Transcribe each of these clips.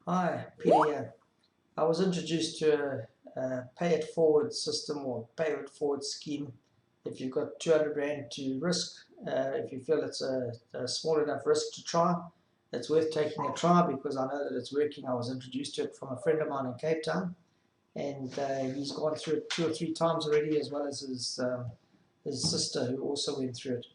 Hi, Peter here. I was introduced to a pay it forward system or pay it forward scheme. If you've got 200 Rand to risk, if you feel it's a small enough risk to try, it's worth taking a try because I know that it's working. I was introduced to it from a friend of mine in Cape Town, and he's gone through it 2 or 3 times already, as well as his sister who also went through it.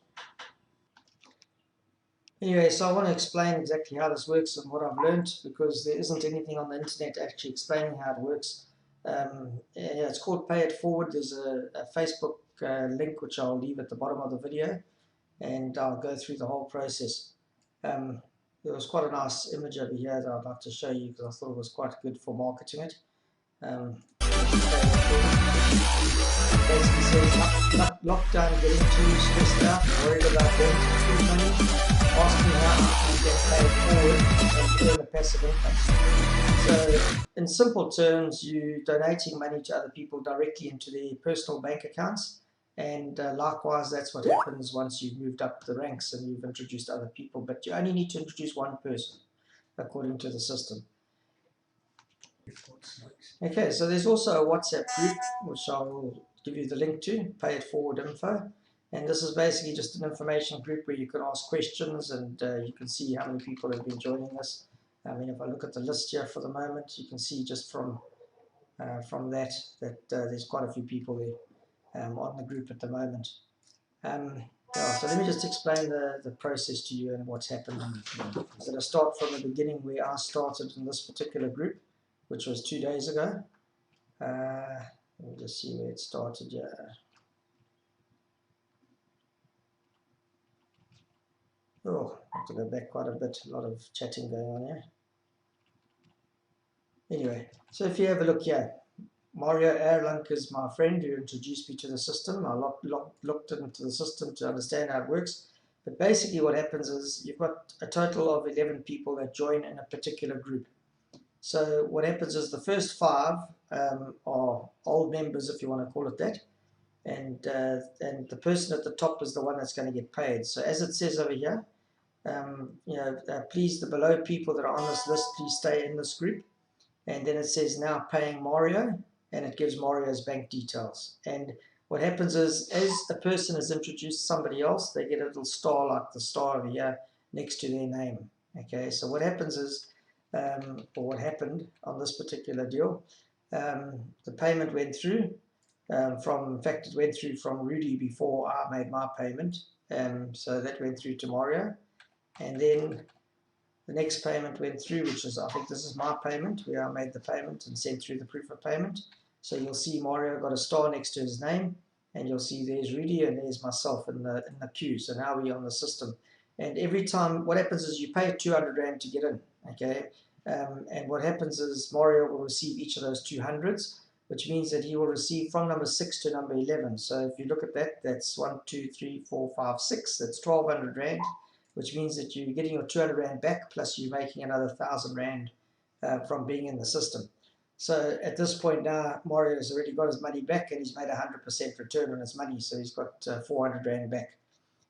Anyway, so I want to explain exactly how this works and what I've learned because there isn't anything on the internet actually explaining how it works. Yeah, it's called Pay It Forward. There's a Facebook link which I'll leave at the bottom of the video, and I'll go through the whole process. There was quite a nice image over here that I'd like to show you because I thought it was quite good for marketing it. Basically says lockdown, getting too stressed out, worried about going to free money, asking how you can pay it forward and earn a passive income. So in simple terms, you're donating money to other people directly into their personal bank accounts, and likewise that's what happens once you've moved up the ranks and you've introduced other people, but you only need to introduce one person according to the system. Okay, so there's also a WhatsApp group which I'll give you the link to, Pay It Forward Info, and this is basically just an information group where you can ask questions and you can see how many people have been joining us. I mean, if I look at the list here for the moment, you can see just from that there's quite a few people there on the group at the moment. Yeah, so let me just explain the process to you and what's happened. So to start from the beginning where I started in this particular group, which was 2 days ago. Let me just see where it started. Oh, I have to go back quite a bit. A lot of chatting going on here. Anyway, so if you have a look here, Mario Erlunk is my friend who introduced me to the system. I looked into the system to understand how it works. But basically what happens is you've got a total of 11 people that join in a particular group. So what happens is the first 5 are old members, if you want to call it that. And the person at the top is the one that's going to get paid. So as it says over here, please, the below people that are on this list, please stay in this group. And then it says now paying Mario, and it gives Mario's bank details. And what happens is, as a person has introduced somebody else, they get a little star like the star over here next to their name. Okay, so what happens is, or what happened on this particular deal, the payment went through. In fact, it went through from Rudy before I made my payment. So that went through to Mario. And then the next payment went through, which is, I think this is my payment, where I made the payment and sent through the proof of payment. So you'll see Mario got a star next to his name, and you'll see there's Rudy and there's myself in the queue. So now we're on the system. And every time, what happens is you pay 200 Rand to get in, okay? And what happens is Mario will receive each of those 200s, which means that he will receive from number 6 to number 11. So if you look at that, that's 1, 2, 3, 4, 5, 6. That's 1,200 Rand, which means that you're getting your 200 Rand back, plus you're making another 1,000 Rand from being in the system. So at this point now, Mario has already got his money back, and he's made a 100% return on his money, so he's got 400 Rand back.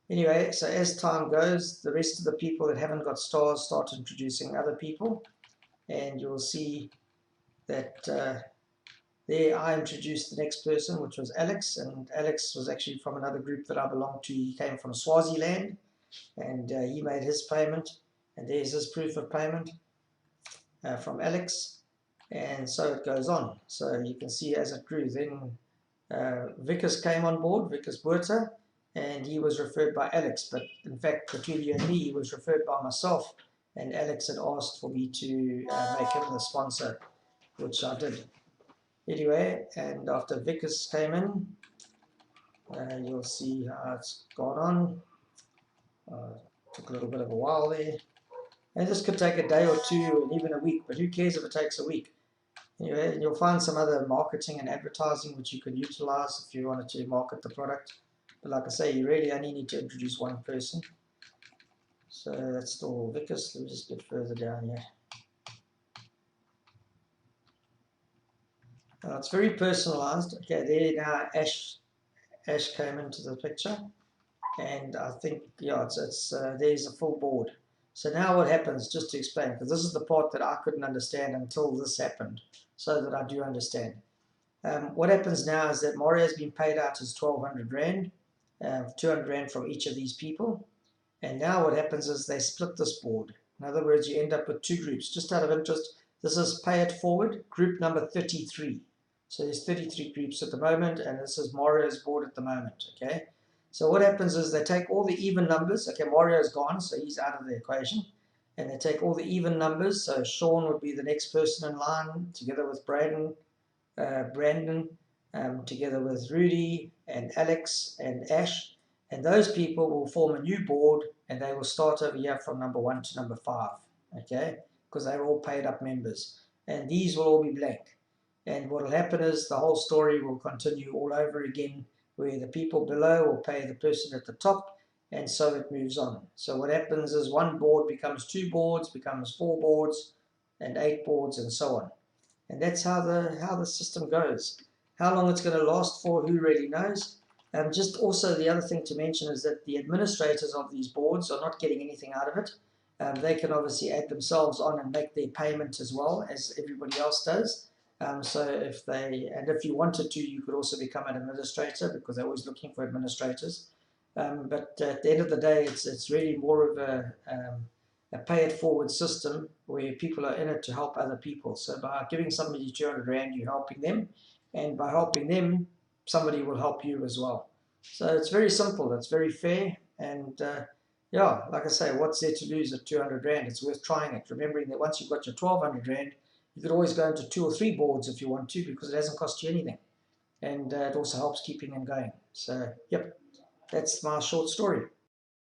Anyway, so as time goes, the rest of the people that haven't got stars start introducing other people, and you'll see that there I introduced the next person, which was Alex, and Alex was actually from another group that I belonged to. He came from Swaziland, and he made his payment, and there's his proof of payment from Alex, and so it goes on. So you can see as it grew. Then Vickers came on board, Vickers Buerta, and he was referred by Alex, but in fact between you and me, he was referred by myself, and Alex had asked for me to make him the sponsor, which I did. Anyway, and after Vickers came in, you'll see how it's gone on. Took a little bit of a while there. And this could take a day or two, and even a week, but who cares if it takes a week? Anyway, and you'll find some other marketing and advertising which you could utilize if you wanted to market the product. But like I say, you really only need to introduce one person. So that's still Vickers. Let me just get further down here. It's very personalized. Okay, there now Ash came into the picture, and I think, yeah, there's a full board. So now what happens, just to explain, because this is the part that I couldn't understand until this happened, so that I do understand. What happens now is that Mario has been paid out his 1,200 Rand, 200 Rand from each of these people. And now what happens is they split this board. In other words, you end up with two groups. Just out of interest, this is Pay It Forward, group number 33. So there's 33 groups at the moment, and this is Mario's board at the moment, okay? So what happens is they take all the even numbers. Okay, Mario's gone, so he's out of the equation. And they take all the even numbers. So Sean would be the next person in line, together with Brandon, together with Rudy and Alex and Ash. And those people will form a new board, and they will start over here from number 1 to number 5, okay? Because they're all paid up members. And these will all be blank. And what will happen is the whole story will continue all over again, where the people below will pay the person at the top, and so it moves on. So what happens is one board becomes 2 boards, becomes 4 boards, and 8 boards, and so on. And that's how the system goes. How long it's going to last for, who really knows? Just also the other thing to mention is that the administrators of these boards are not getting anything out of it. They can obviously add themselves on and make their payment as well as everybody else does. So if you wanted to, you could also become an administrator, because they're always looking for administrators. But at the end of the day, it's really more of a pay it forward system where people are in it to help other people. So by giving somebody 200 Rand, you're helping them, and by helping them, somebody will help you as well. So it's very simple, it's very fair, and yeah, like I say, what's there to lose at 200 Rand? It's worth trying it, remembering that once you've got your 1,200 Rand, you could always go into 2 or 3 boards if you want to, because it hasn't cost you anything, and it also helps keeping them going. So yep, that's my short story.